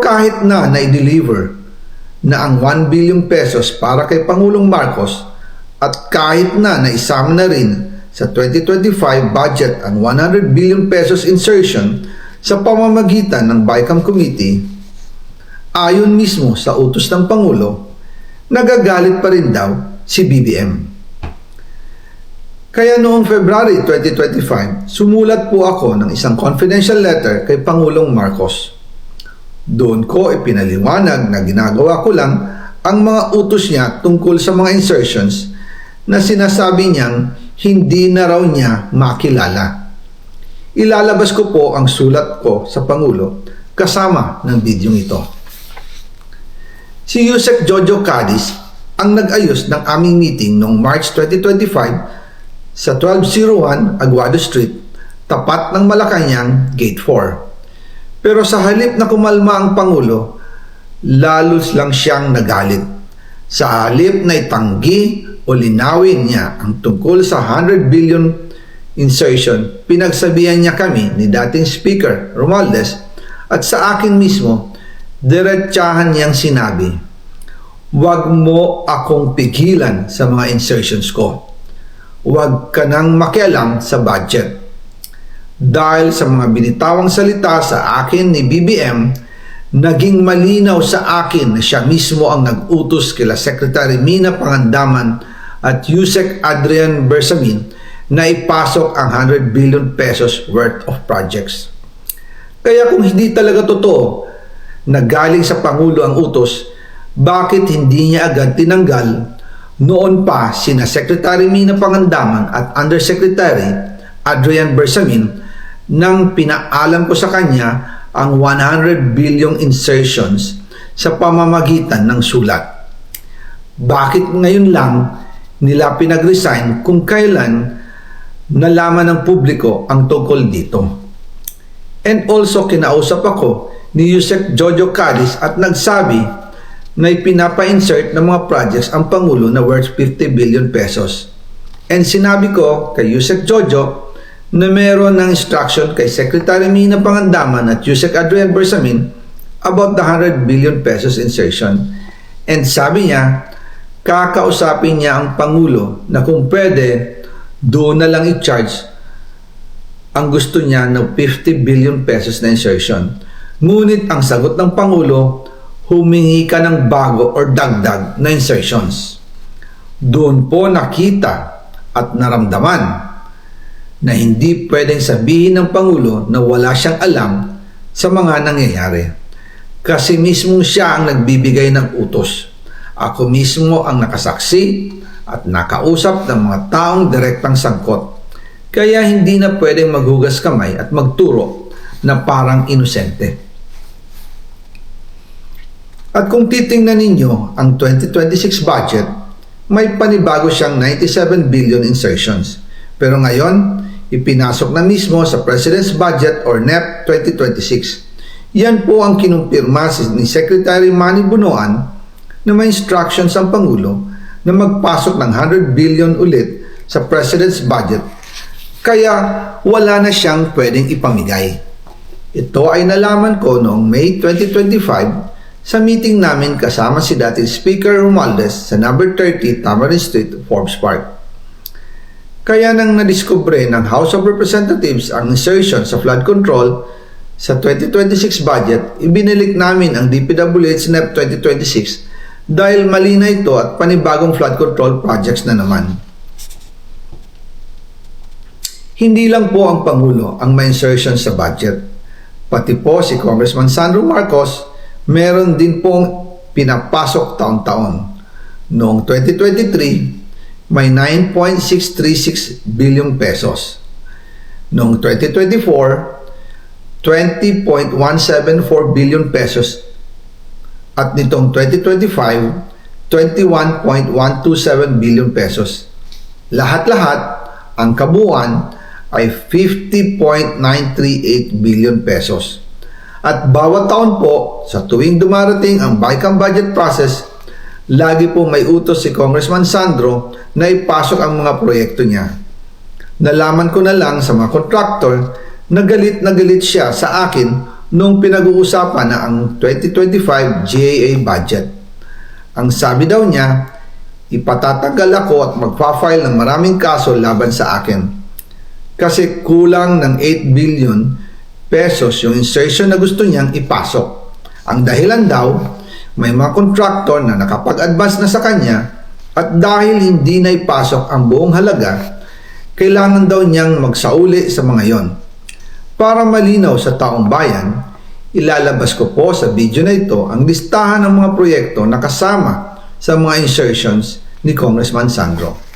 kahit na i-deliver na ang 1 billion pesos para kay Pangulong Marcos at kahit na naisama na rin sa 2025 budget ang 100 billion pesos insertion sa pamamagitan ng BICAM Committee, ayon mismo sa utos ng Pangulo, nagagalit pa rin daw si BBM. Kaya noong February 2025, sumulat po ako ng isang confidential letter kay Pangulong Marcos. Doon ko ipinaliwanag na ginagawa ko lang ang mga utos niya tungkol sa mga insertions na sinasabi niyang hindi na raw niya makilala. Ilalabas ko po ang sulat ko sa Pangulo kasama ng bidyong ito. Si Yusek Jojo Cadiz ang nag-ayos ng aming meeting noong March 2025 sa 1201 Aguado Street, tapat ng Malacanang Gate 4. Pero sa halip na kumalma ang Pangulo, lalos lang siyang nagalit. Sa halip na itanggi o linawin niya ang tungkol sa 100 billion insertion, pinagsabihan niya kami ni dating Speaker Romualdez at sa akin mismo, diretsahan niyang sinabi, "Huwag mo akong pigilan sa mga insertions ko. Huwag ka nang makialam sa budget." Dahil sa mga binitawang salita sa akin ni BBM, naging malinaw sa akin na siya mismo ang nag-utos kila Secretary Mina Pangandaman at Yusek Adrian Bersamin na ipasok ang 100 billion pesos worth of projects. Kaya kung hindi talaga totoo na galing sa Pangulo ang utos, bakit hindi niya agad tinanggal noon pa sina Secretary Mina Pangandaman at Undersecretary Adrian Bersamin nang pinaalam ko sa kanya ang 100 billion insertions sa pamamagitan ng sulat? Bakit ngayon lang nila pinag-resign kung kailan nalaman ng publiko ang tungkol dito? And also kinausap ako ni Yusek Jojo Cadiz at nagsabi na ipinapa-insert ng mga projects ang Pangulo na worth 50 billion pesos. And sinabi ko kay Yusek Jojo na meron ng instruction kay Secretary Mina Pangandaman at Yusek Adrian Bersamin about the 100 billion pesos insertion. And sabi niya, kakausapin niya ang Pangulo na kung pwede, doon na lang i-charge ang gusto niya ng 50 billion pesos na insertion. Ngunit ang sagot ng Pangulo, humingi ka ng bago or dagdag na insertions. Doon po nakita at naramdaman na hindi pwedeng sabihin ng Pangulo na wala siyang alam sa mga nangyayari. Kasi mismo siya ang nagbibigay ng utos. Ako mismo ang nakasaksi at nakausap ng mga taong direktang sangkot. Kaya hindi na pwedeng maghugas kamay at magturo na parang inosente. At kung titingnan ninyo ang 2026 budget, may panibago siyang 97 billion insertions. Pero ngayon, ipinasok na mismo sa President's Budget or NEP 2026. Yan po ang kinumpirma ni Secretary Manny Bunoan na may instructions ang Pangulo na magpasok ng 100 billion ulit sa President's Budget. Kaya wala na siyang pwedeng ipamigay. Ito ay nalaman ko noong May 2025 sa meeting namin kasama si dating Speaker Romualdez sa number 30 Tamarind Street, Forbes Park. Kaya nang nadiskubre ng House of Representatives ang insertion sa flood control sa 2026 budget, ibinalik namin ang DPWH NEP 2026 dahil mali na ito at panibagong flood control projects na naman. Hindi lang po ang Pangulo ang may insertion sa budget. Pati po si Congressman Sandro Marcos, meron din pong pinapasok taon-taon. Noong 2023, may 9.636 billion pesos. Noong 2024, 20.174 billion pesos. At nitong 2025, 21.127 billion pesos. Lahat-lahat, ang kabuuan ay 50.938 billion pesos. At bawat taon po, sa tuwing dumarating ang BICAM budget process, lagi po may utos si Congressman Sandro na ipasok ang mga proyekto niya. Nalaman ko na lang sa mga contractor na galit siya sa akin nung pinag-uusapan na ang 2025 GAA budget. Ang sabi daw niya, ipatatagal ako at magpa-file ng maraming kaso laban sa akin. Kasi kulang ng 8 billion pesos yung insertion na gusto niyang ipasok. Ang dahilan daw, may mga contractor na nakapag-advance na sa kanya at dahil hindi na ipasok ang buong halaga, kailangan daw niyang magsauli sa mga yon. Para malinaw sa taong bayan, ilalabas ko po sa video na ito ang listahan ng mga proyekto na kasama sa mga insertions ni Congressman Sandro.